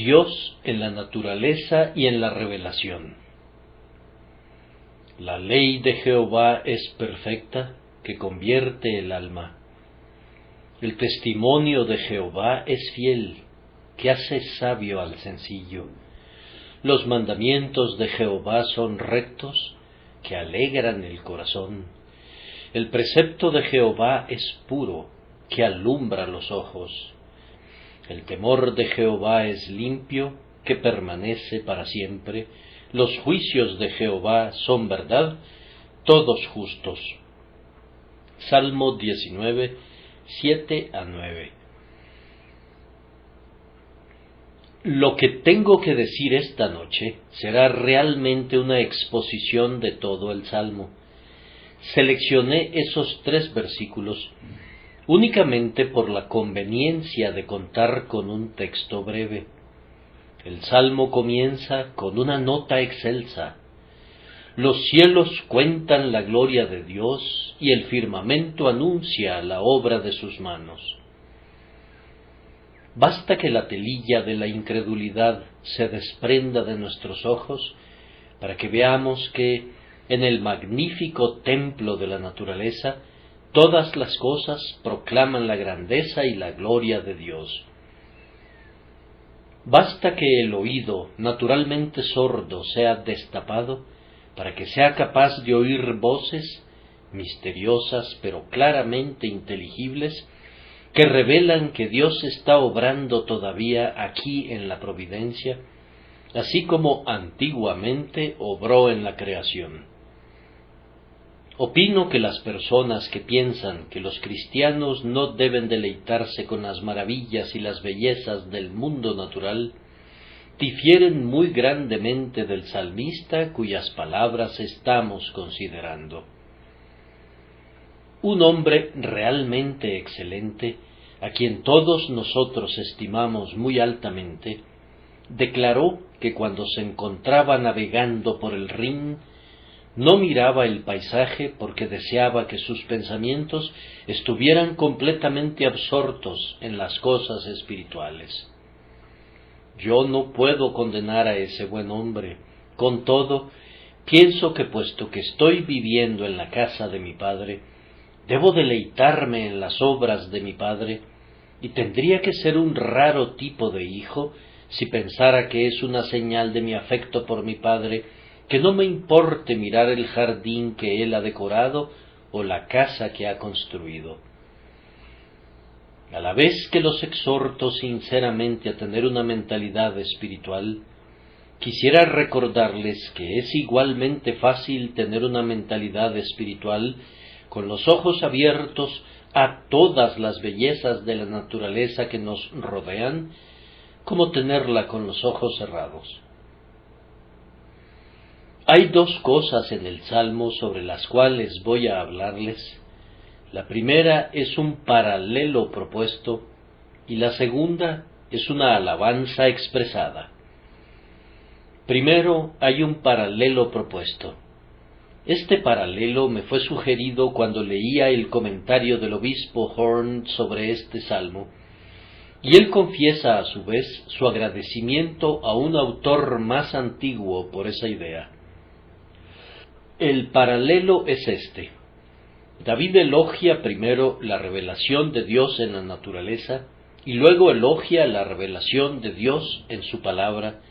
Dios en la naturaleza y en la revelación. La ley de Jehová es perfecta, que convierte el alma. El testimonio de Jehová es fiel, que hace sabio al sencillo. Los mandamientos de Jehová son rectos, que alegran el corazón. El precepto de Jehová es puro, que alumbra los ojos. El temor de Jehová es limpio, que permanece para siempre. Los juicios de Jehová son verdad, todos justos. Salmo 19, 7-9. Lo que tengo que decir esta noche será realmente una exposición de todo el Salmo. Seleccioné esos 3 versículos únicamente por la conveniencia de contar con un texto breve. El Salmo comienza con una nota excelsa. Los cielos cuentan la gloria de Dios y el firmamento anuncia la obra de sus manos. Basta que la telilla de la incredulidad se desprenda de nuestros ojos para que veamos que en el magnífico templo de la naturaleza todas las cosas proclaman la grandeza y la gloria de Dios. Basta que el oído, naturalmente sordo, sea destapado para que sea capaz de oír voces misteriosas pero claramente inteligibles que revelan que Dios está obrando todavía aquí en la providencia, así como antiguamente obró en la creación. Opino que las personas que piensan que los cristianos no deben deleitarse con las maravillas y las bellezas del mundo natural, difieren muy grandemente del salmista cuyas palabras estamos considerando. Un hombre realmente excelente, a quien todos nosotros estimamos muy altamente, declaró que cuando se encontraba navegando por el Rin, no miraba el paisaje porque deseaba que sus pensamientos estuvieran completamente absortos en las cosas espirituales. Yo no puedo condenar a ese buen hombre. Con todo, pienso que puesto que estoy viviendo en la casa de mi padre, debo deleitarme en las obras de mi padre, y tendría que ser un raro tipo de hijo si pensara que es una señal de mi afecto por mi padre que no me importe mirar el jardín que él ha decorado o la casa que ha construido. A la vez que los exhorto sinceramente a tener una mentalidad espiritual, quisiera recordarles que es igualmente fácil tener una mentalidad espiritual con los ojos abiertos a todas las bellezas de la naturaleza que nos rodean, como tenerla con los ojos cerrados. Hay 2 cosas en el Salmo sobre las cuales voy a hablarles. La primera es un paralelo propuesto y la segunda es una alabanza expresada. Primero hay un paralelo propuesto. Este paralelo me fue sugerido cuando leía el comentario del obispo Horn sobre este salmo, y él confiesa a su vez su agradecimiento a un autor más antiguo por esa idea. El paralelo es este. David elogia primero la revelación de Dios en la naturaleza y luego elogia la revelación de Dios en su palabra,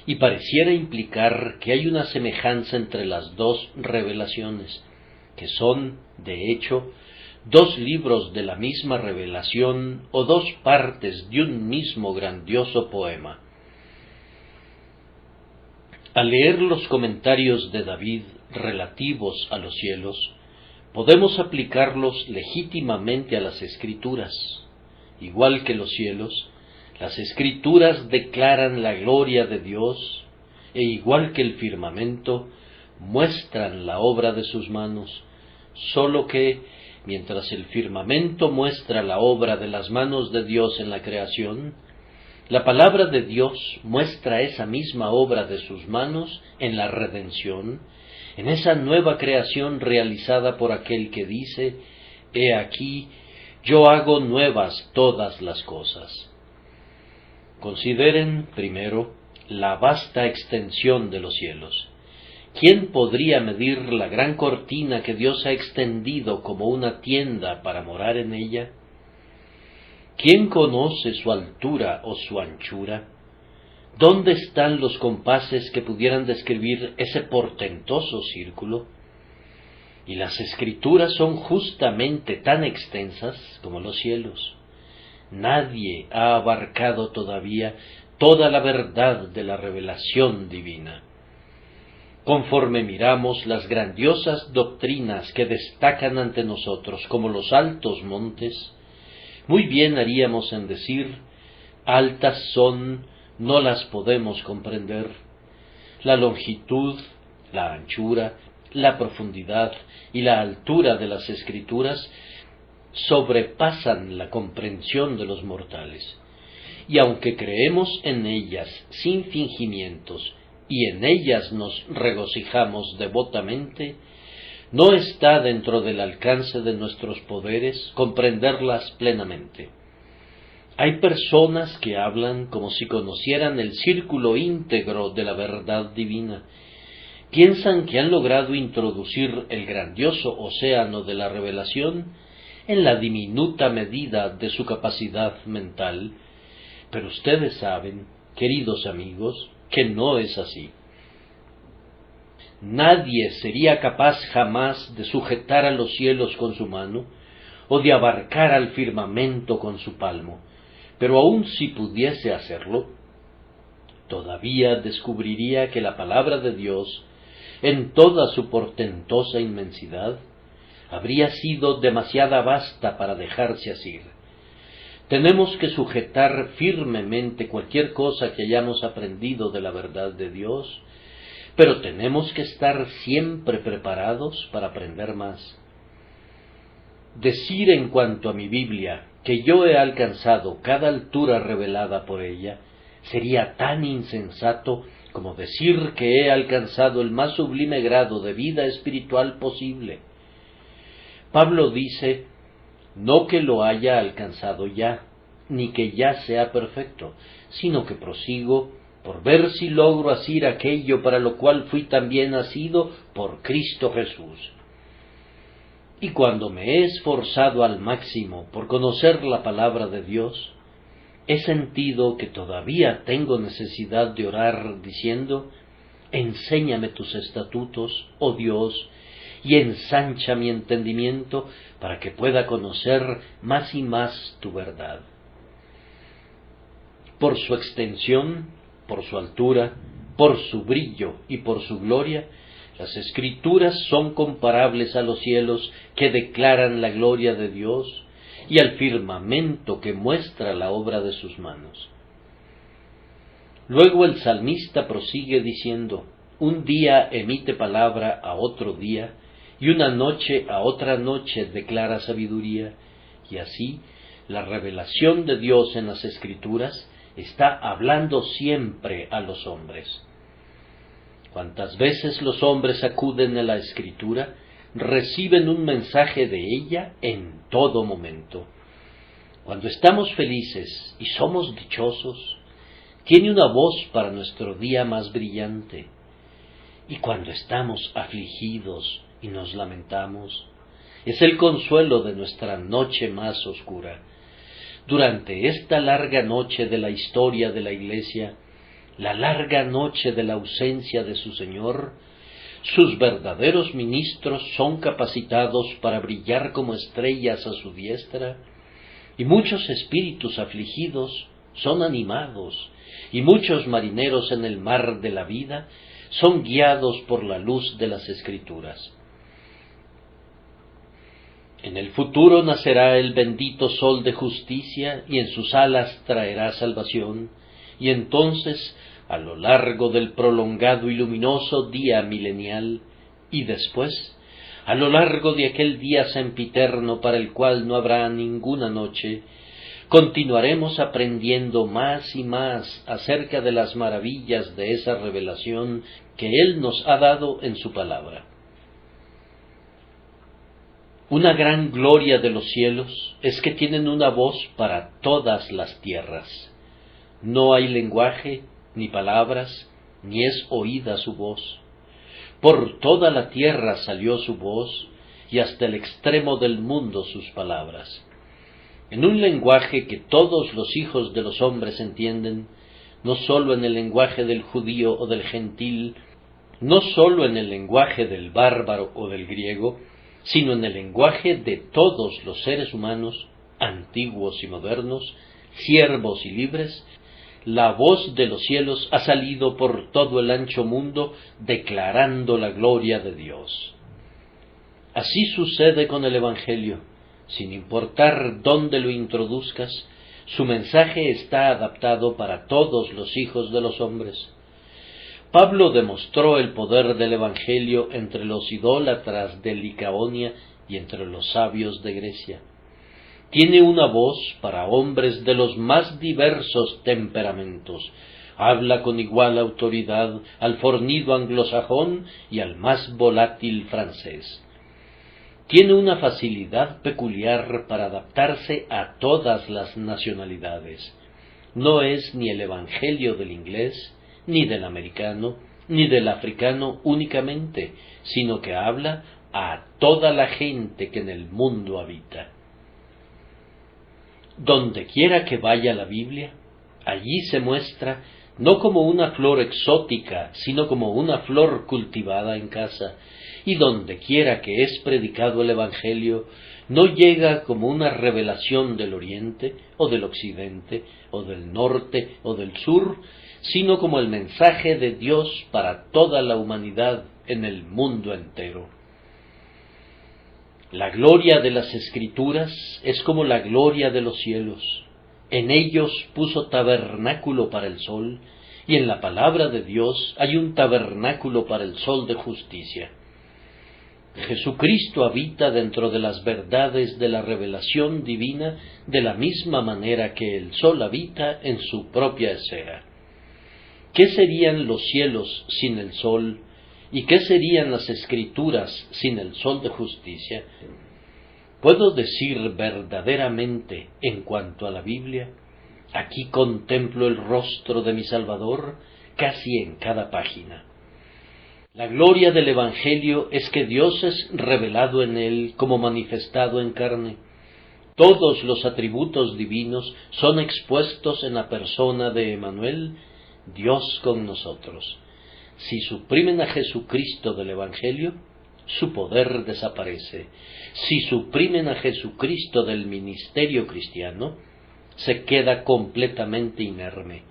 y pareciera implicar que hay una semejanza entre las 2 revelaciones, que son, de hecho, 2 libros de la misma revelación o 2 partes de un mismo grandioso poema. Al leer los comentarios de David relativos a los cielos, podemos aplicarlos legítimamente a las Escrituras. Igual que los cielos, las Escrituras declaran la gloria de Dios, e igual que el firmamento, muestran la obra de sus manos, solo que, mientras el firmamento muestra la obra de las manos de Dios en la creación, la palabra de Dios muestra esa misma obra de sus manos en la redención, en esa nueva creación realizada por aquel que dice: «He aquí, yo hago nuevas todas las cosas». Consideren, primero, la vasta extensión de los cielos. ¿Quién podría medir la gran cortina que Dios ha extendido como una tienda para morar en ella? ¿Quién conoce su altura o su anchura? ¿Dónde están los compases que pudieran describir ese portentoso círculo? Y las Escrituras son justamente tan extensas como los cielos. Nadie ha abarcado todavía toda la verdad de la revelación divina. Conforme miramos las grandiosas doctrinas que destacan ante nosotros como los altos montes, muy bien haríamos en decir, altas son, no las podemos comprender. La longitud, la anchura, la profundidad y la altura de las Escrituras sobrepasan la comprensión de los mortales. Y aunque creemos en ellas sin fingimientos y en ellas nos regocijamos devotamente, no está dentro del alcance de nuestros poderes comprenderlas plenamente. Hay personas que hablan como si conocieran el círculo íntegro de la verdad divina. Piensan que han logrado introducir el grandioso océano de la revelación en la diminuta medida de su capacidad mental, pero ustedes saben, queridos amigos, que no es así. Nadie sería capaz jamás de sujetar a los cielos con su mano o de abarcar al firmamento con su palmo, pero aun si pudiese hacerlo, todavía descubriría que la palabra de Dios, en toda su portentosa inmensidad, habría sido demasiada vasta para dejarse asir. Tenemos que sujetar firmemente cualquier cosa que hayamos aprendido de la verdad de Dios, pero tenemos que estar siempre preparados para aprender más. Decir en cuanto a mi Biblia que yo he alcanzado cada altura revelada por ella sería tan insensato como decir que he alcanzado el más sublime grado de vida espiritual posible. Pablo dice, no que lo haya alcanzado ya, ni que ya sea perfecto, sino que prosigo por ver si logro asir aquello para lo cual fui también asido por Cristo Jesús. Y cuando me he esforzado al máximo por conocer la palabra de Dios, he sentido que todavía tengo necesidad de orar diciendo, enséñame tus estatutos, oh Dios, y ensancha mi entendimiento para que pueda conocer más y más tu verdad. Por su extensión, por su altura, por su brillo y por su gloria, las Escrituras son comparables a los cielos que declaran la gloria de Dios y al firmamento que muestra la obra de sus manos. Luego el salmista prosigue diciendo, un día emite palabra a otro día, y una noche a otra noche declara sabiduría, y así la revelación de Dios en las Escrituras está hablando siempre a los hombres. Cuantas veces los hombres acuden a la Escritura, reciben un mensaje de ella en todo momento. Cuando estamos felices y somos dichosos, tiene una voz para nuestro día más brillante. Y cuando estamos afligidos y nos lamentamos, es el consuelo de nuestra noche más oscura. Durante esta larga noche de la historia de la Iglesia, la larga noche de la ausencia de su Señor, sus verdaderos ministros son capacitados para brillar como estrellas a su diestra, y muchos espíritus afligidos son animados, y muchos marineros en el mar de la vida son guiados por la luz de las Escrituras. En el futuro nacerá el bendito sol de justicia, y en sus alas traerá salvación, y entonces, a lo largo del prolongado y luminoso día milenial, y después, a lo largo de aquel día sempiterno para el cual no habrá ninguna noche, continuaremos aprendiendo más y más acerca de las maravillas de esa revelación que Él nos ha dado en su palabra. Una gran gloria de los cielos es que tienen una voz para todas las tierras. No hay lenguaje, ni palabras, ni es oída su voz. Por toda la tierra salió su voz, y hasta el extremo del mundo sus palabras. En un lenguaje que todos los hijos de los hombres entienden, no sólo en el lenguaje del judío o del gentil, no sólo en el lenguaje del bárbaro o del griego, sino en el lenguaje de todos los seres humanos, antiguos y modernos, siervos y libres, la voz de los cielos ha salido por todo el ancho mundo declarando la gloria de Dios. Así sucede con el Evangelio. Sin importar dónde lo introduzcas, su mensaje está adaptado para todos los hijos de los hombres. Pablo demostró el poder del Evangelio entre los idólatras de Licaonia y entre los sabios de Grecia. Tiene una voz para hombres de los más diversos temperamentos. Habla con igual autoridad al fornido anglosajón y al más volátil francés. Tiene una facilidad peculiar para adaptarse a todas las nacionalidades. No es ni el Evangelio del inglés, ni del americano, ni del africano únicamente, sino que habla a toda la gente que en el mundo habita. Donde quiera que vaya la Biblia, allí se muestra no como una flor exótica, sino como una flor cultivada en casa, y donde quiera que es predicado el Evangelio, no llega como una revelación del oriente, o del occidente, o del norte, o del sur, sino como el mensaje de Dios para toda la humanidad en el mundo entero. La gloria de las Escrituras es como la gloria de los cielos. En ellos puso tabernáculo para el sol, y en la palabra de Dios hay un tabernáculo para el sol de justicia. Jesucristo habita dentro de las verdades de la revelación divina de la misma manera que el sol habita en su propia esfera. ¿Qué serían los cielos sin el sol? ¿Y qué serían las Escrituras sin el sol de justicia? Puedo decir verdaderamente en cuanto a la Biblia, aquí contemplo el rostro de mi Salvador casi en cada página. La gloria del Evangelio es que Dios es revelado en él como manifestado en carne. Todos los atributos divinos son expuestos en la persona de Emmanuel, Dios con nosotros. Si suprimen a Jesucristo del Evangelio, su poder desaparece. Si suprimen a Jesucristo del ministerio cristiano, se queda completamente inerme.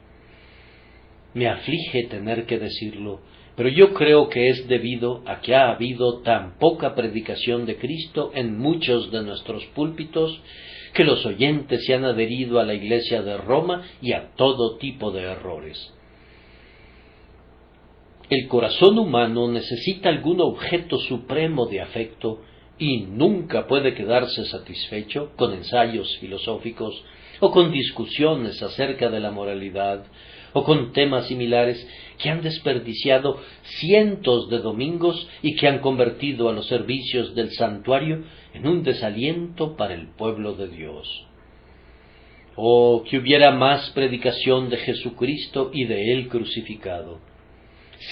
Me aflige tener que decirlo, pero yo creo que es debido a que ha habido tan poca predicación de Cristo en muchos de nuestros púlpitos, que los oyentes se han adherido a la Iglesia de Roma y a todo tipo de errores. El corazón humano necesita algún objeto supremo de afecto y nunca puede quedarse satisfecho con ensayos filosóficos o con discusiones acerca de la moralidad o con temas similares que han desperdiciado cientos de domingos y que han convertido a los servicios del santuario en un desaliento para el pueblo de Dios. Oh, que hubiera más predicación de Jesucristo y de Él crucificado.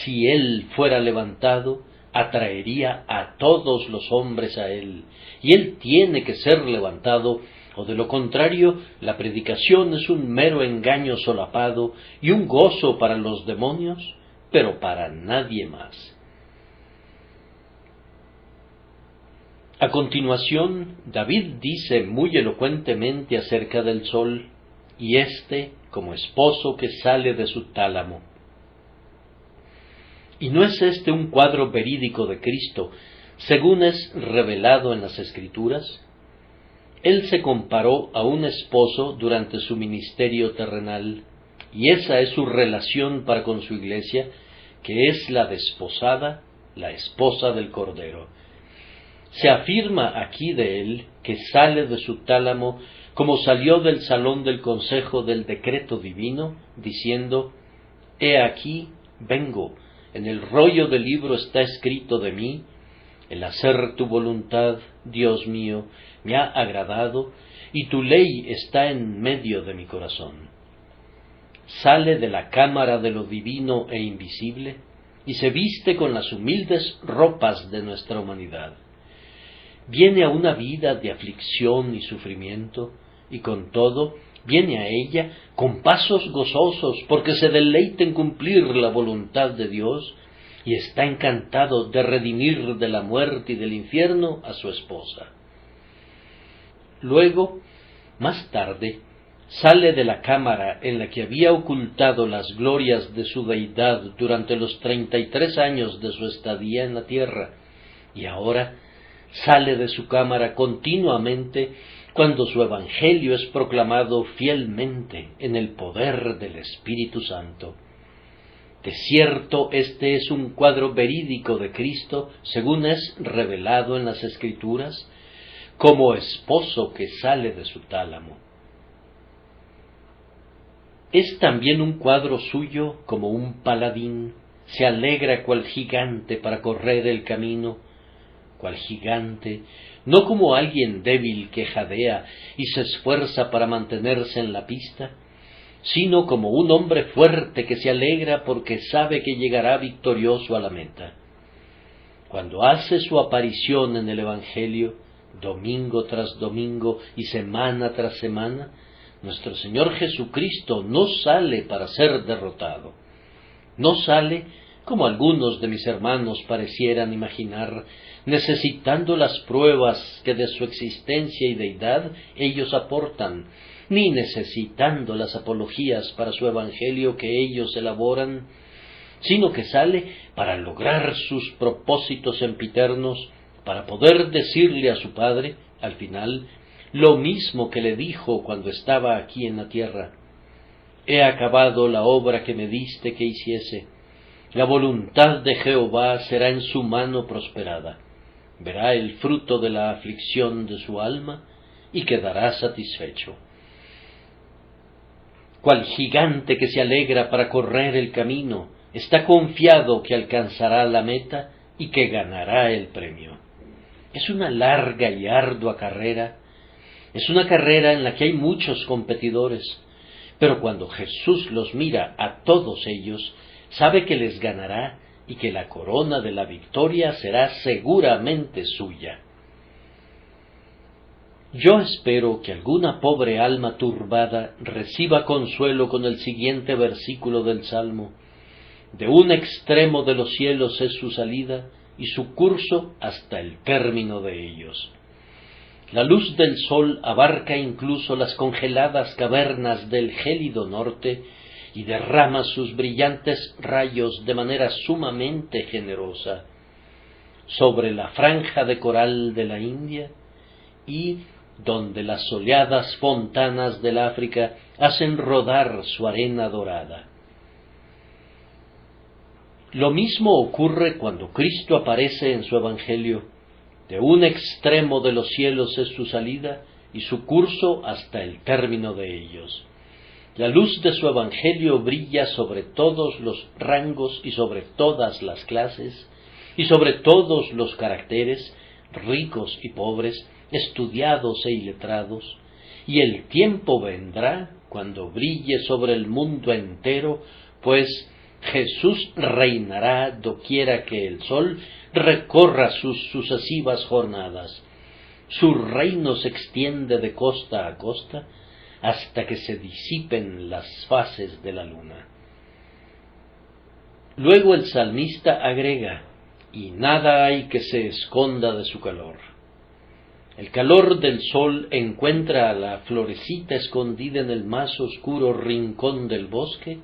Si Él fuera levantado, atraería a todos los hombres a Él, y Él tiene que ser levantado, o de lo contrario, la predicación es un mero engaño solapado y un gozo para los demonios, pero para nadie más. A continuación, David dice muy elocuentemente acerca del sol, y como esposo que sale de su tálamo. ¿Y no es este un cuadro verídico de Cristo, según es revelado en las Escrituras? Él se comparó a un esposo durante su ministerio terrenal, y esa es su relación para con su iglesia, que es la desposada, la esposa del Cordero. Se afirma aquí de él que sale de su tálamo como salió del salón del consejo del decreto divino, diciendo: «He aquí, vengo, en el rollo del libro está escrito de mí, el hacer tu voluntad, Dios mío, me ha agradado, y tu ley está en medio de mi corazón». sale de la cámara de lo divino e invisible y se viste con las humildes ropas de nuestra humanidad. Viene a una vida de aflicción y sufrimiento, y con todo viene a ella con pasos gozosos, porque se deleita en cumplir la voluntad de Dios, y está encantado de redimir de la muerte y del infierno a su esposa. Luego, más tarde, sale de la cámara en la que había ocultado las glorias de su deidad durante los 33 años de su estadía en la tierra, y ahora sale de su cámara continuamente cuando su evangelio es proclamado fielmente en el poder del Espíritu Santo. De cierto, este es un cuadro verídico de Cristo, según es revelado en las Escrituras, como esposo que sale de su tálamo. Es también un cuadro suyo como un paladín, se alegra cual gigante para correr el camino, cual gigante, no como alguien débil que jadea y se esfuerza para mantenerse en la pista, sino como un hombre fuerte que se alegra porque sabe que llegará victorioso a la meta. Cuando hace su aparición en el Evangelio, domingo tras domingo y semana tras semana, nuestro Señor Jesucristo no sale para ser derrotado. No sale, como algunos de mis hermanos parecieran imaginar, necesitando las pruebas que de su existencia y deidad ellos aportan, ni necesitando las apologías para su evangelio que ellos elaboran, sino que sale para lograr sus propósitos sempiternos, para poder decirle a su Padre, al final, lo mismo que le dijo cuando estaba aquí en la tierra: he acabado la obra que me diste que hiciese. La voluntad de Jehová será en su mano prosperada. Verá el fruto de la aflicción de su alma y quedará satisfecho. Cual gigante que se alegra para correr el camino, está confiado que alcanzará la meta y que ganará el premio. Es una larga y ardua carrera. Es una carrera en la que hay muchos competidores, pero cuando Jesús los mira a todos ellos, sabe que les ganará y que la corona de la victoria será seguramente suya. Yo espero que alguna pobre alma turbada reciba consuelo con el siguiente versículo del Salmo: de un extremo de los cielos es su salida y su curso hasta el término de ellos. La luz del sol abarca incluso las congeladas cavernas del gélido norte y derrama sus brillantes rayos de manera sumamente generosa sobre la franja de coral de la India y donde las soleadas fontanas del África hacen rodar su arena dorada. Lo mismo ocurre cuando Cristo aparece en su Evangelio. De un extremo de los cielos es su salida y su curso hasta el término de ellos. La luz de su Evangelio brilla sobre todos los rangos y sobre todas las clases y sobre todos los caracteres, ricos y pobres, estudiados e iletrados, y el tiempo vendrá cuando brille sobre el mundo entero, pues Jesús reinará doquiera que el sol recorra sus sucesivas jornadas. Su reino se extiende de costa a costa hasta que se disipen las fases de la luna. Luego el salmista agrega: y nada hay que se esconda de su calor. El calor del sol encuentra a la florecita escondida en el más oscuro rincón del bosque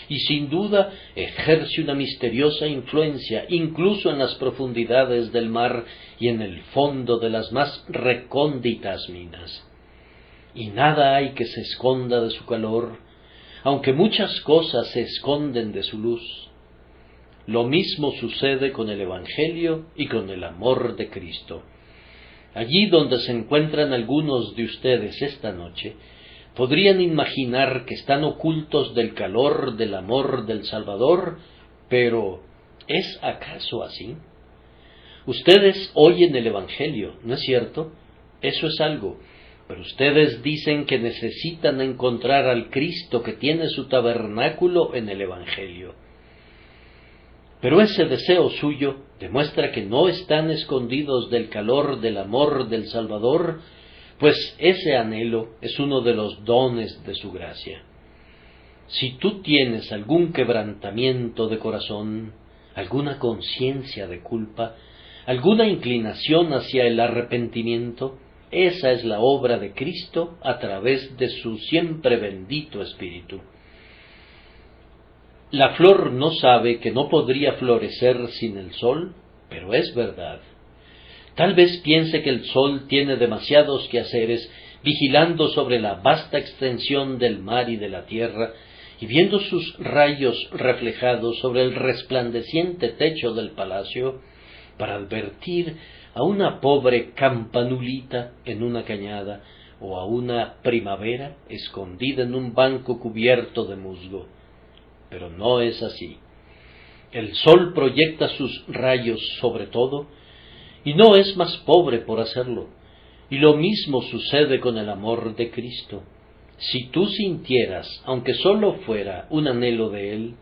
y sin duda ejerce una misteriosa influencia incluso en las profundidades del mar y en el fondo de las más recónditas minas. Y nada hay que se esconda de su calor, aunque muchas cosas se esconden de su luz. Lo mismo sucede con el Evangelio y con el amor de Cristo. Allí donde se encuentran algunos de ustedes esta noche, podrían imaginar que están ocultos del calor del amor del Salvador, pero ¿es acaso así? Ustedes oyen el Evangelio, ¿no es cierto? Eso es algo. Pero ustedes dicen que necesitan encontrar al Cristo que tiene su tabernáculo en el Evangelio. Pero ese deseo suyo demuestra que no están escondidos del calor del amor del Salvador, pues ese anhelo es uno de los dones de su gracia. Si tú tienes algún quebrantamiento de corazón, alguna conciencia de culpa, alguna inclinación hacia el arrepentimiento, esa es la obra de Cristo a través de su siempre bendito Espíritu. La flor no sabe que no podría florecer sin el sol, pero es verdad. Tal vez piense que el sol tiene demasiados quehaceres vigilando sobre la vasta extensión del mar y de la tierra, y viendo sus rayos reflejados sobre el resplandeciente techo del palacio, para advertir a una pobre campanulita en una cañada, o a una primavera escondida en un banco cubierto de musgo. Pero no es así. El sol proyecta sus rayos sobre todo, y no es más pobre por hacerlo. Y lo mismo sucede con el amor de Cristo. Si tú sintieras, aunque solo fuera un anhelo de Él,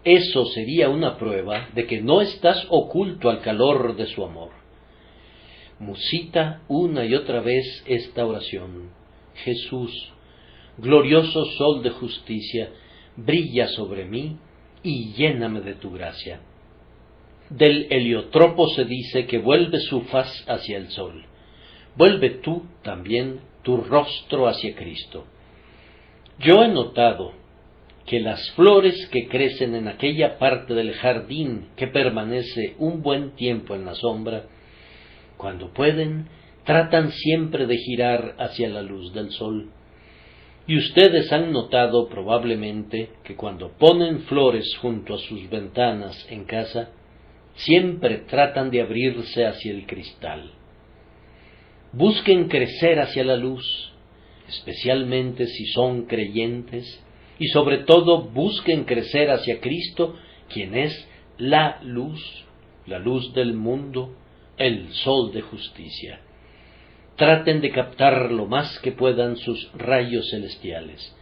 eso sería una prueba de que no estás oculto al calor de su amor. Musita una y otra vez esta oración: Jesús, glorioso sol de justicia, brilla sobre mí y lléname de tu gracia. Del heliotropo se dice que vuelve su faz hacia el sol. Vuelve tú también tu rostro hacia Cristo. Yo he notado que las flores que crecen en aquella parte del jardín que permanece un buen tiempo en la sombra, cuando pueden, tratan siempre de girar hacia la luz del sol. Y ustedes han notado probablemente que cuando ponen flores junto a sus ventanas en casa, siempre tratan de abrirse hacia el cristal. Busquen crecer hacia la luz, especialmente si son creyentes, y sobre todo busquen crecer hacia Cristo, quien es la luz del mundo, el sol de justicia. Traten de captar lo más que puedan sus rayos celestiales.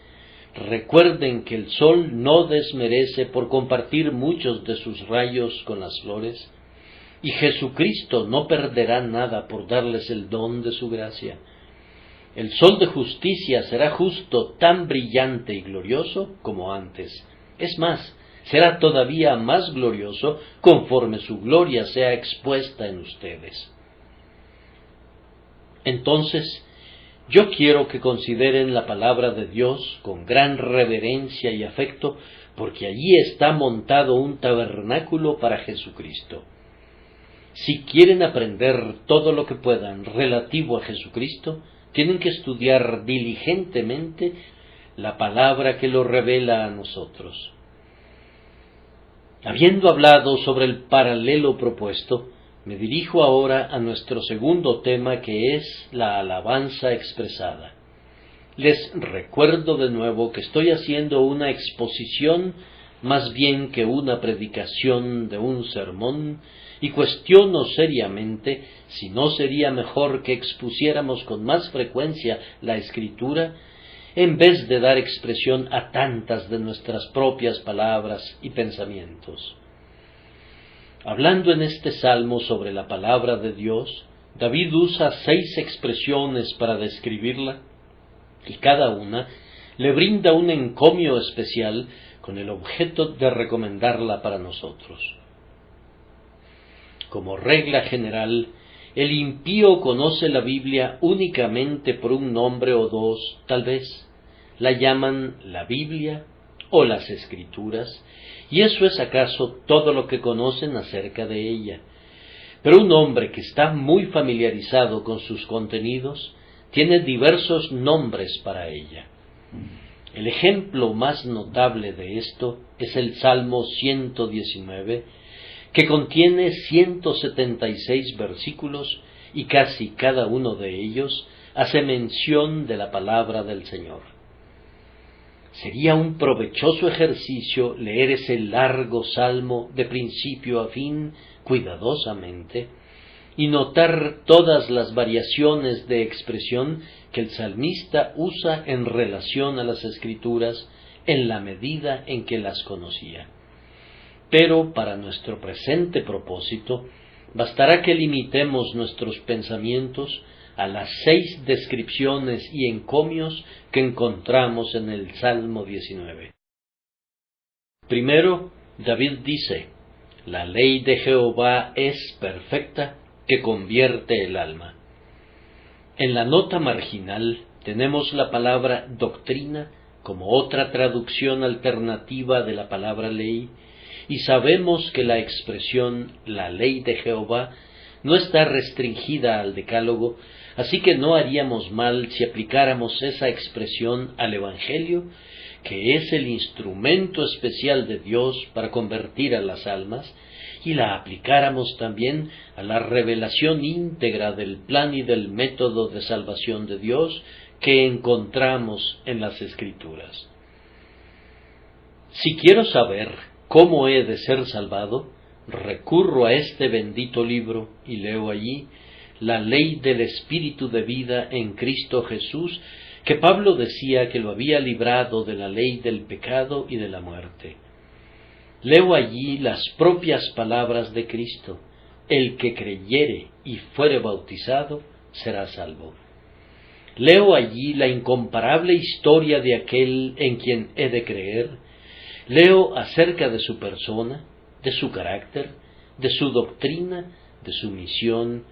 Recuerden que el sol no desmerece por compartir muchos de sus rayos con las flores, y Jesucristo no perderá nada por darles el don de su gracia. El sol de justicia será justo tan brillante y glorioso como antes. Es más, será todavía más glorioso conforme su gloria sea expuesta en ustedes. Entonces, yo quiero que consideren la palabra de Dios con gran reverencia y afecto, porque allí está montado un tabernáculo para Jesucristo. Si quieren aprender todo lo que puedan relativo a Jesucristo, tienen que estudiar diligentemente la palabra que lo revela a nosotros. Habiendo hablado sobre el paralelo propuesto, me dirijo ahora a nuestro segundo tema, que es la alabanza expresada. Les recuerdo de nuevo que estoy haciendo una exposición más bien que una predicación de un sermón, y cuestiono seriamente si no sería mejor que expusiéramos con más frecuencia la Escritura, en vez de dar expresión a tantas de nuestras propias palabras y pensamientos. Hablando en este salmo sobre la palabra de Dios, David usa 6 expresiones para describirla, y cada una le brinda un encomio especial con el objeto de recomendarla para nosotros. Como regla general, el impío conoce la Biblia únicamente por un nombre o dos, tal vez. La llaman la Biblia o las Escrituras, y eso es acaso todo lo que conocen acerca de ella. Pero un hombre que está muy familiarizado con sus contenidos tiene diversos nombres para ella. El ejemplo más notable de esto es el Salmo 119, que contiene 176 versículos, y casi cada uno de ellos hace mención de la palabra del Señor. Sería un provechoso ejercicio leer ese largo salmo de principio a fin cuidadosamente y notar todas las variaciones de expresión que el salmista usa en relación a las Escrituras en la medida en que las conocía. Pero para nuestro presente propósito, bastará que limitemos nuestros pensamientos a las 6 descripciones y encomios que encontramos en el Salmo 19. Primero, David dice: la ley de Jehová es perfecta, que convierte el alma. En la nota marginal tenemos la palabra doctrina como otra traducción alternativa de la palabra ley, y sabemos que la expresión la ley de Jehová no está restringida al decálogo, así que no haríamos mal si aplicáramos esa expresión al Evangelio, que es el instrumento especial de Dios para convertir a las almas, y la aplicáramos también a la revelación íntegra del plan y del método de salvación de Dios que encontramos en las Escrituras. Si quiero saber cómo he de ser salvado, recurro a este bendito libro y leo allí la ley del Espíritu de vida en Cristo Jesús, que Pablo decía que lo había librado de la ley del pecado y de la muerte. Leo allí las propias palabras de Cristo: el que creyere y fuere bautizado será salvo. Leo allí la incomparable historia de aquel en quien he de creer. Leo acerca de su persona, de su carácter, de su doctrina, de su misión,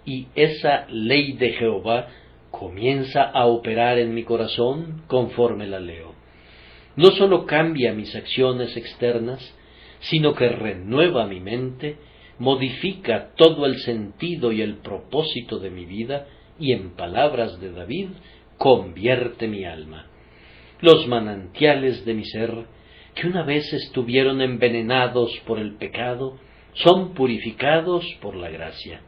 y esa ley de Jehová comienza a operar en mi corazón conforme la leo. No sólo cambia mis acciones externas, sino que renueva mi mente, modifica todo el sentido y el propósito de mi vida, y en palabras de David, convierte mi alma. Los manantiales de mi ser, que una vez estuvieron envenenados por el pecado, son purificados por la gracia.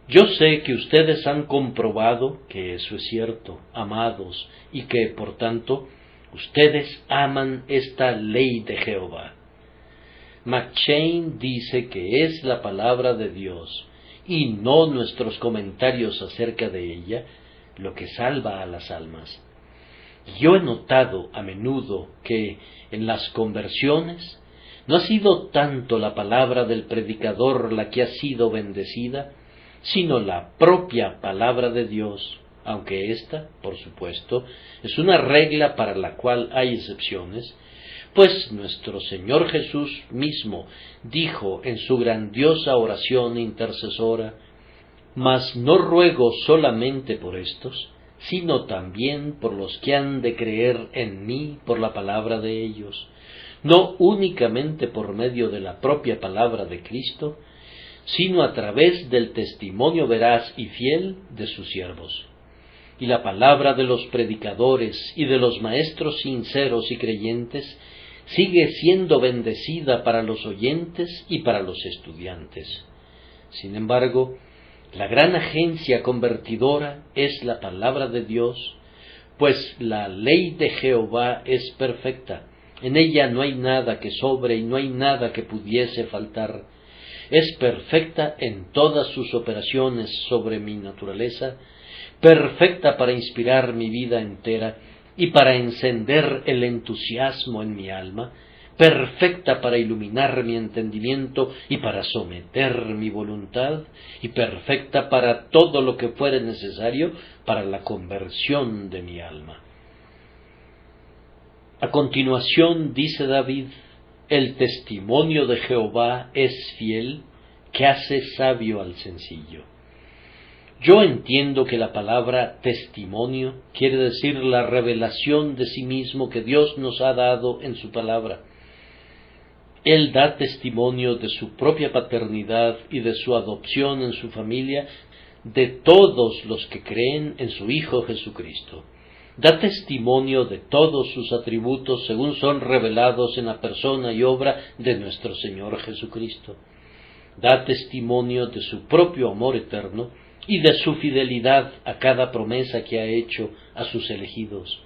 Yo sé que ustedes han comprobado que eso es cierto, amados, y que, por tanto, ustedes aman esta ley de Jehová. McChain dice que es la palabra de Dios, y no nuestros comentarios acerca de ella, lo que salva a las almas. Yo he notado a menudo que en las conversiones no ha sido tanto la palabra del predicador la que ha sido bendecida, sino la propia palabra de Dios, aunque esta, por supuesto, es una regla para la cual hay excepciones, pues nuestro Señor Jesús mismo dijo en su grandiosa oración intercesora: «Mas no ruego solamente por estos, sino también por los que han de creer en mí por la palabra de ellos, no únicamente por medio de la propia palabra de Cristo, sino a través del testimonio veraz y fiel de sus siervos». Y la palabra de los predicadores y de los maestros sinceros y creyentes sigue siendo bendecida para los oyentes y para los estudiantes. Sin embargo, la gran agencia convertidora es la palabra de Dios, pues la ley de Jehová es perfecta. En ella no hay nada que sobre y no hay nada que pudiese faltar. Es perfecta en todas sus operaciones sobre mi naturaleza, perfecta para inspirar mi vida entera y para encender el entusiasmo en mi alma, perfecta para iluminar mi entendimiento y para someter mi voluntad, y perfecta para todo lo que fuere necesario para la conversión de mi alma. A continuación dice David: «El testimonio de Jehová es fiel, que hace sabio al sencillo». Yo entiendo que la palabra testimonio quiere decir la revelación de sí mismo que Dios nos ha dado en su palabra. Él da testimonio de su propia paternidad y de su adopción en su familia, de todos los que creen en su Hijo Jesucristo. Da testimonio de todos sus atributos según son revelados en la persona y obra de nuestro Señor Jesucristo. Da testimonio de su propio amor eterno y de su fidelidad a cada promesa que ha hecho a sus elegidos.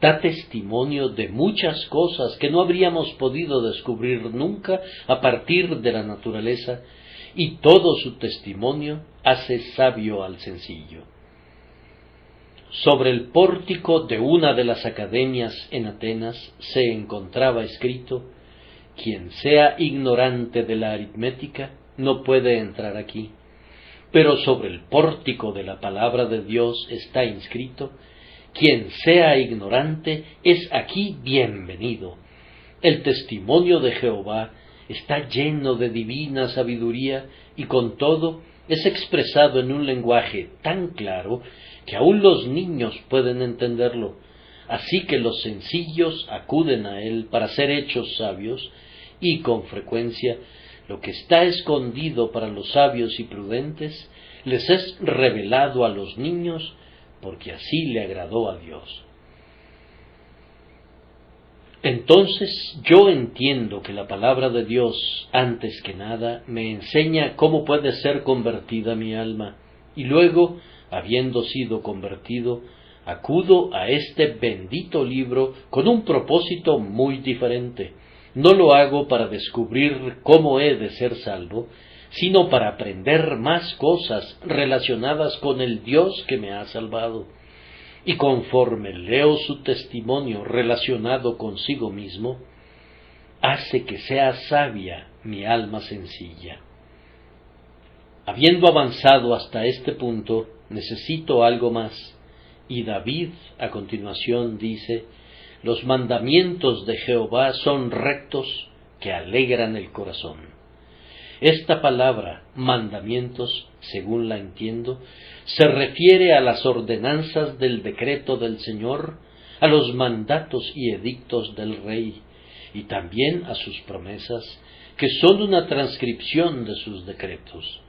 Da testimonio de muchas cosas que no habríamos podido descubrir nunca a partir de la naturaleza, y todo su testimonio hace sabio al sencillo. Sobre el pórtico de una de las academias en Atenas se encontraba escrito: quien sea ignorante de la aritmética no puede entrar aquí. Pero sobre el pórtico de la palabra de Dios está inscrito: quien sea ignorante es aquí bienvenido. El testimonio de Jehová está lleno de divina sabiduría y con todo es expresado en un lenguaje tan claro que aun los niños pueden entenderlo. Así que los sencillos acuden a él para ser hechos sabios, y con frecuencia lo que está escondido para los sabios y prudentes les es revelado a los niños, porque así le agradó a Dios. Entonces yo entiendo que la palabra de Dios, antes que nada, me enseña cómo puede ser convertida mi alma, y luego, habiendo sido convertido, acudo a este bendito libro con un propósito muy diferente. No lo hago para descubrir cómo he de ser salvo, sino para aprender más cosas relacionadas con el Dios que me ha salvado. Y conforme leo su testimonio relacionado consigo mismo, hace que sea sabia mi alma sencilla. Habiendo avanzado hasta este punto, necesito algo más, y David a continuación dice: los mandamientos de Jehová son rectos, que alegran el corazón. Esta palabra, mandamientos, según la entiendo, se refiere a las ordenanzas del decreto del Señor, a los mandatos y edictos del Rey, y también a sus promesas, que son una transcripción de sus decretos.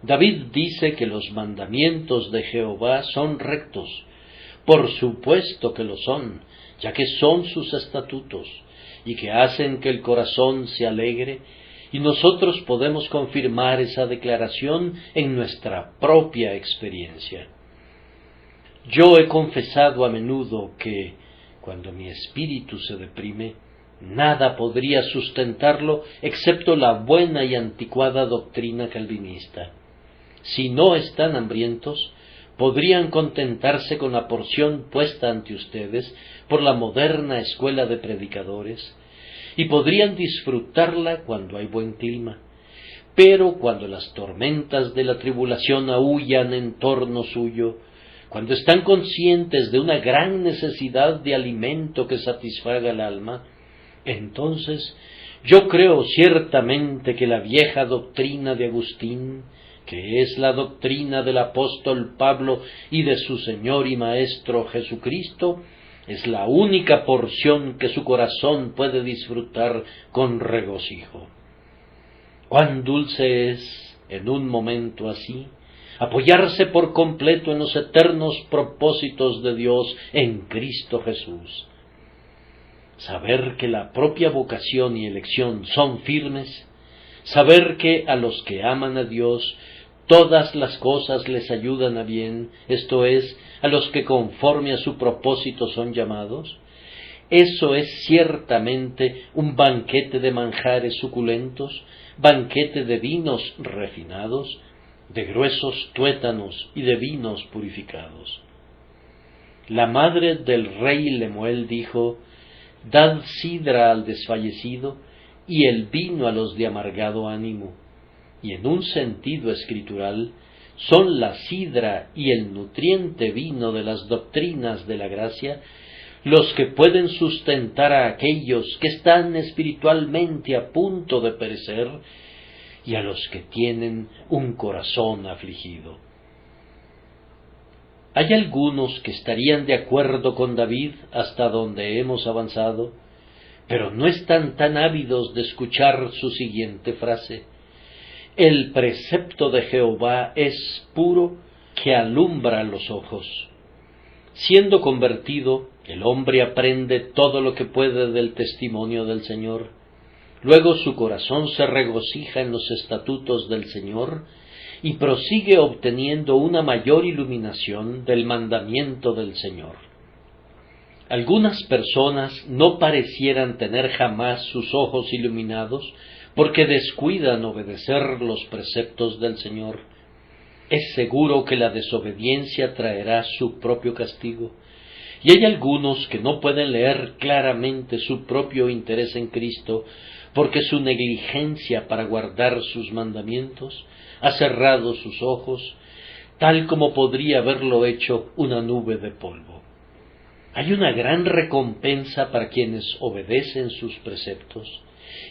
David dice que los mandamientos de Jehová son rectos. Por supuesto que lo son, ya que son sus estatutos, y que hacen que el corazón se alegre, y nosotros podemos confirmar esa declaración en nuestra propia experiencia. Yo he confesado a menudo que, cuando mi espíritu se deprime, nada podría sustentarlo excepto la buena y anticuada doctrina calvinista. Si no están hambrientos, podrían contentarse con la porción puesta ante ustedes por la moderna escuela de predicadores, y podrían disfrutarla cuando hay buen clima. Pero cuando las tormentas de la tribulación aúllan en torno suyo, cuando están conscientes de una gran necesidad de alimento que satisfaga el alma, entonces yo creo ciertamente que la vieja doctrina de Agustín, que es la doctrina del apóstol Pablo y de su Señor y Maestro Jesucristo, es la única porción que su corazón puede disfrutar con regocijo. Cuán dulce es, en un momento así, apoyarse por completo en los eternos propósitos de Dios en Cristo Jesús. Saber que la propia vocación y elección son firmes, saber que a los que aman a Dios todas las cosas les ayudan a bien, esto es, a los que conforme a su propósito son llamados, eso es ciertamente un banquete de manjares suculentos, banquete de vinos refinados, de gruesos tuétanos y de vinos purificados. La madre del rey Lemuel dijo: dad sidra al desfallecido y el vino a los de amargado ánimo. Y en un sentido escritural, son la sidra y el nutriente vino de las doctrinas de la gracia los que pueden sustentar a aquellos que están espiritualmente a punto de perecer y a los que tienen un corazón afligido. Hay algunos que estarían de acuerdo con David hasta donde hemos avanzado, pero no están tan ávidos de escuchar su siguiente frase: el precepto de Jehová es puro, que alumbra los ojos. Siendo convertido, el hombre aprende todo lo que puede del testimonio del Señor. Luego su corazón se regocija en los estatutos del Señor y prosigue obteniendo una mayor iluminación del mandamiento del Señor. Algunas personas no parecieran tener jamás sus ojos iluminados porque descuidan obedecer los preceptos del Señor, es seguro que la desobediencia traerá su propio castigo. Y hay algunos que no pueden leer claramente su propio interés en Cristo, porque su negligencia para guardar sus mandamientos ha cerrado sus ojos, tal como podría haberlo hecho una nube de polvo. Hay una gran recompensa para quienes obedecen sus preceptos,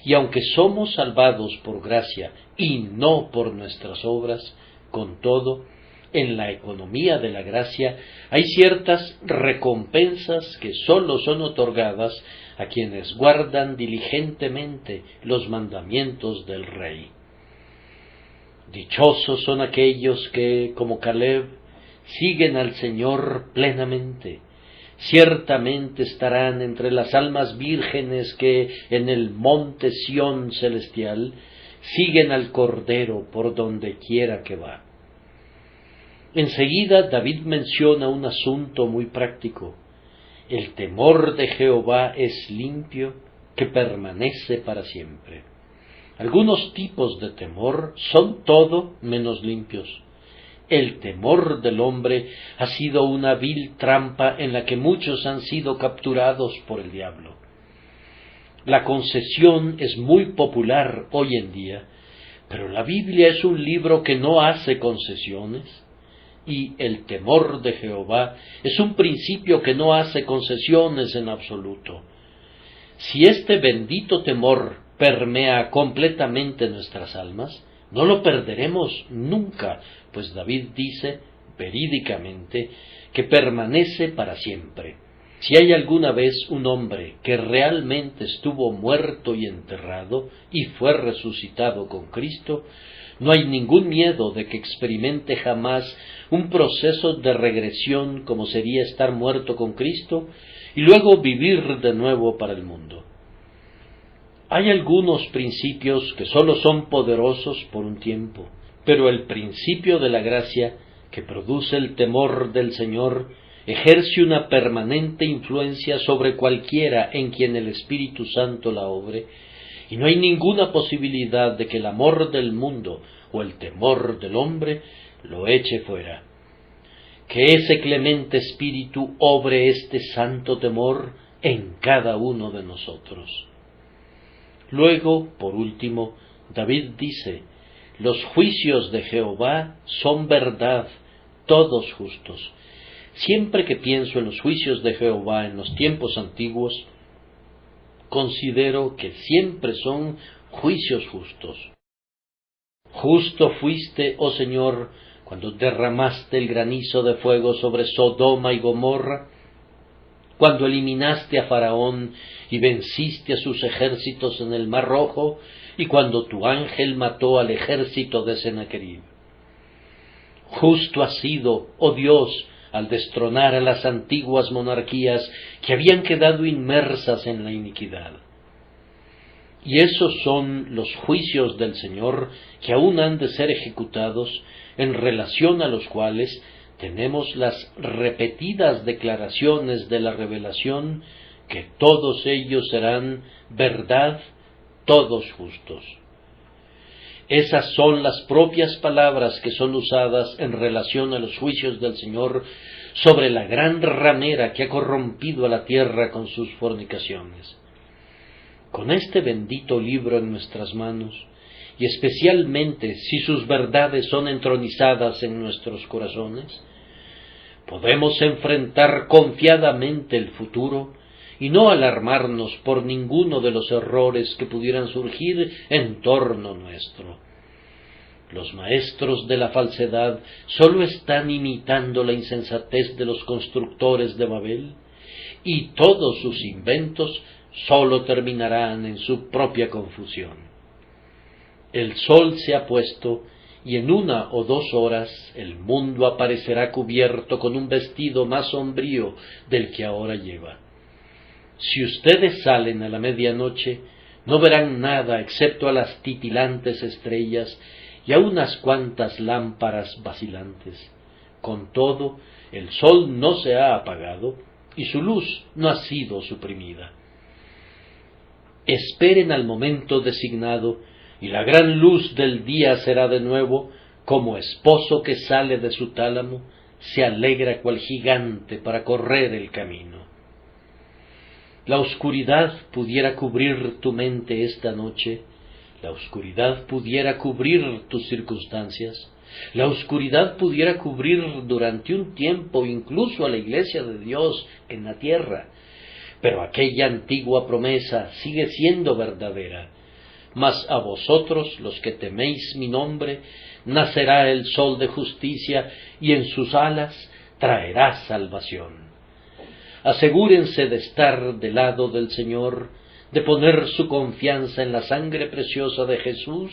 y aunque somos salvados por gracia y no por nuestras obras, con todo, en la economía de la gracia hay ciertas recompensas que sólo son otorgadas a quienes guardan diligentemente los mandamientos del Rey. Dichosos son aquellos que, como Caleb, siguen al Señor plenamente. Ciertamente estarán entre las almas vírgenes que en el monte Sión celestial siguen al Cordero por donde quiera que va. Enseguida David menciona un asunto muy práctico. El temor de Jehová es limpio, que permanece para siempre. Algunos tipos de temor son todo menos limpios. El temor del hombre ha sido una vil trampa en la que muchos han sido capturados por el diablo. La concesión es muy popular hoy en día, pero la Biblia es un libro que no hace concesiones, y el temor de Jehová es un principio que no hace concesiones en absoluto. Si este bendito temor permea completamente nuestras almas, no lo perderemos nunca, pues David dice, verídicamente, que permanece para siempre. Si hay alguna vez un hombre que realmente estuvo muerto y enterrado y fue resucitado con Cristo, no hay ningún miedo de que experimente jamás un proceso de regresión como sería estar muerto con Cristo y luego vivir de nuevo para el mundo. Hay algunos principios que sólo son poderosos por un tiempo, pero el principio de la gracia, que produce el temor del Señor, ejerce una permanente influencia sobre cualquiera en quien el Espíritu Santo la obre, y no hay ninguna posibilidad de que el amor del mundo o el temor del hombre lo eche fuera. Que ese clemente Espíritu obre este santo temor en cada uno de nosotros. Luego, por último, David dice, los juicios de Jehová son verdad, todos justos. Siempre que pienso en los juicios de Jehová en los tiempos antiguos, considero que siempre son juicios justos. Justo fuiste, oh Señor, cuando derramaste el granizo de fuego sobre Sodoma y Gomorra, cuando eliminaste a Faraón y venciste a sus ejércitos en el Mar Rojo, y cuando tu ángel mató al ejército de Sennacherib. Justo has sido, oh Dios, al destronar a las antiguas monarquías que habían quedado inmersas en la iniquidad. Y esos son los juicios del Señor que aún han de ser ejecutados, en relación a los cuales tenemos las repetidas declaraciones de la revelación, que todos ellos serán verdad, todos justos. Esas son las propias palabras que son usadas en relación a los juicios del Señor sobre la gran ramera que ha corrompido a la tierra con sus fornicaciones. Con este bendito libro en nuestras manos, y especialmente si sus verdades son entronizadas en nuestros corazones, podemos enfrentar confiadamente el futuro y no alarmarnos por ninguno de los errores que pudieran surgir en torno nuestro. Los maestros de la falsedad sólo están imitando la insensatez de los constructores de Babel, y todos sus inventos sólo terminarán en su propia confusión. El sol se ha puesto, y en 1 o 2 horas el mundo aparecerá cubierto con un vestido más sombrío del que ahora lleva. Si ustedes salen a la medianoche, no verán nada excepto a las titilantes estrellas y a unas cuantas lámparas vacilantes. Con todo, el sol no se ha apagado y su luz no ha sido suprimida. esperen al momento designado, y la gran luz del día será de nuevo, como esposo que sale de su tálamo, se alegra cual gigante para correr el camino. La oscuridad pudiera cubrir tu mente esta noche, la oscuridad pudiera cubrir tus circunstancias, la oscuridad pudiera cubrir durante un tiempo incluso a la Iglesia de Dios en la tierra, pero aquella antigua promesa sigue siendo verdadera. Mas a vosotros, los que teméis mi nombre, nacerá el sol de justicia, y en sus alas traerá salvación. Asegúrense de estar del lado del Señor, de poner su confianza en la sangre preciosa de Jesús,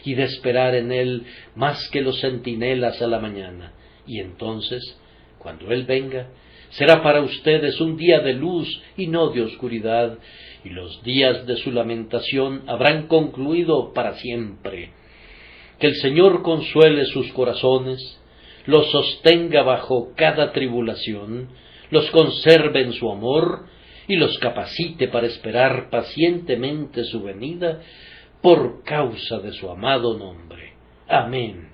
y de esperar en Él más que los centinelas a la mañana. Y entonces, cuando Él venga, será para ustedes un día de luz y no de oscuridad, y los días de su lamentación habrán concluido para siempre. Que el Señor consuele sus corazones, los sostenga bajo cada tribulación, los conserve en su amor y los capacite para esperar pacientemente su venida por causa de su amado nombre. Amén.